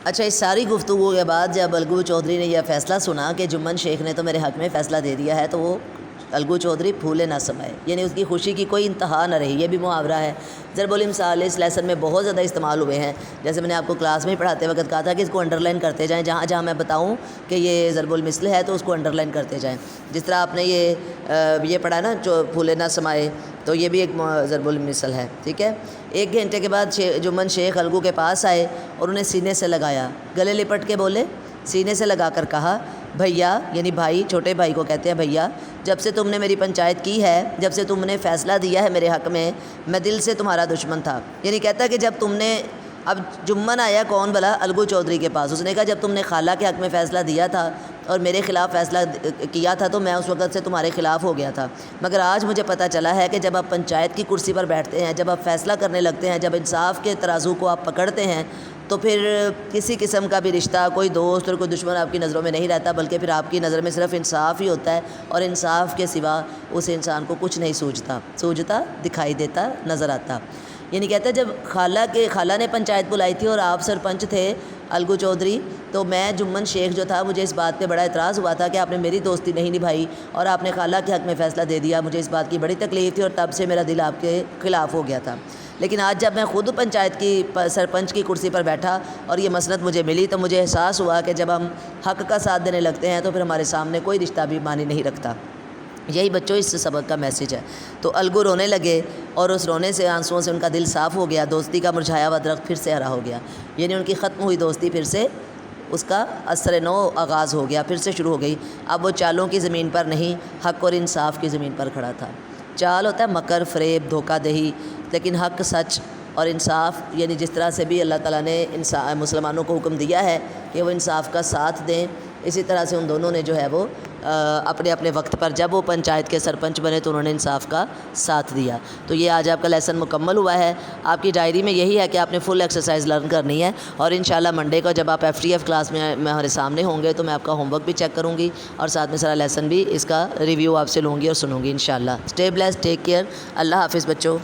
اچھا، اس ساری گفتگو کے بعد جب الگو چودھری نے یہ فیصلہ سنا کہ جمن شیخ نے تو میرے حق میں فیصلہ دے دیا ہے، تو وہ الگو چودھری پھولے نہ سمائے، یعنی اس کی خوشی کی کوئی انتہا نہ رہی۔ یہ بھی محاورہ ہے، ضرب الامثال اس لیسن میں بہت زیادہ استعمال ہوئے ہیں۔ جیسے میں نے آپ کو کلاس میں پڑھاتے وقت کہا تھا کہ اس کو انڈر لائن کرتے جائیں، جہاں جہاں میں بتاؤں کہ یہ ضرب المثل ہے تو اس کو انڈر لائن کرتے جائیں۔ جس طرح آپ نے یہ پڑھا نا جو پھولے نہ سمائے، تو یہ بھی ایک ضرب المثل ہے، ٹھیک ہے۔ 1 گھنٹے کے بعد جمن شیخ الگو کے پاس آئے اور انہیں سینے سے لگایا، گلے لپٹ کے بولے، سینے سے لگا کر کہا، بھیا، یعنی بھائی، چھوٹے بھائی کو کہتے ہیں بھیا، جب سے تم نے میری پنچایت کی ہے، جب سے تم نے فیصلہ دیا ہے میرے حق میں دل سے تمہارا دشمن تھا۔ یعنی کہتا ہے کہ جب تم نے، اب جمن آیا کون بلا؟ الگو چودھری کے پاس، اس نے کہا جب تم نے خالہ کے حق میں فیصلہ دیا تھا اور میرے خلاف فیصلہ کیا تھا تو میں اس وقت سے تمہارے خلاف ہو گیا تھا، مگر آج مجھے پتہ چلا ہے کہ جب آپ پنچایت کی کرسی پر بیٹھتے ہیں، جب آپ فیصلہ کرنے لگتے ہیں، جب انصاف کے ترازو کو آپ پکڑتے ہیں، تو پھر کسی قسم کا بھی رشتہ، کوئی دوست اور کوئی دشمن آپ کی نظروں میں نہیں رہتا، بلکہ پھر آپ کی نظر میں صرف انصاف ہی ہوتا ہے، اور انصاف کے سوا اس انسان کو کچھ نہیں سوجتا، دکھائی دیتا، نظر آتا۔ یعنی کہتا ہے جب خالہ نے پنچایت بلائی تھی اور آپ سرپنچ تھے الگو چودھری، تو میں جمن شیخ جو تھا، مجھے اس بات پہ بڑا اعتراض ہوا تھا کہ آپ نے میری دوستی نہیں نبھائی اور آپ نے خالہ کے حق میں فیصلہ دے دیا، مجھے اس بات کی بڑی تکلیف تھی اور تب سے میرا دل آپ کے خلاف ہو گیا تھا۔ لیکن آج جب میں خود پنچایت کی سرپنچ کی کرسی پر بیٹھا اور یہ مسنت مجھے ملی، تو مجھے احساس ہوا کہ جب ہم حق کا ساتھ دینے لگتے ہیں تو پھر ہمارے سامنے کوئی رشتہ بھی معنی نہیں رکھتا۔ یہی بچوں اس سبق کا میسج ہے۔ تو الگو رونے لگے اور اس رونے سے، آنسوؤں سے ان کا دل صاف ہو گیا، دوستی کا مرجھایا ہوا درخت پھر سے ہرا ہو گیا، یعنی ان کی ختم ہوئی دوستی پھر سے اس کا اثر نو آغاز ہو گیا، پھر سے شروع ہو گئی۔ اب وہ چالوں کی زمین پر نہیں، حق اور انصاف کی زمین پر کھڑا تھا۔ چال ہوتا ہے مکر، فریب، دھوکہ دہی، لیکن حق، سچ اور انصاف، یعنی جس طرح سے بھی اللہ تعالیٰ نے مسلمانوں کو حکم دیا ہے کہ وہ انصاف کا ساتھ دیں، اسی طرح سے ان دونوں نے جو ہے وہ اپنے اپنے وقت پر جب وہ پنچایت کے سرپنچ بنے تو انہوں نے انصاف کا ساتھ دیا۔ تو یہ آج آپ کا لیسن مکمل ہوا ہے۔ آپ کی ڈائری میں یہی ہے کہ آپ نے فل ایکسرسائز لرن کرنی ہے، اور انشاءاللہ منڈے کو جب آپ FTF کلاس میں ہمارے سامنے ہوں گے تو میں آپ کا ہوم ورک بھی چیک کروں گی اور ساتھ میں سارا لیسن بھی، اس کا ریویو آپ سے لوں گی اور سنوں گی انشاءاللہ۔ اسٹے بلیسڈ، ٹیک کیئر، اللہ حافظ بچوں۔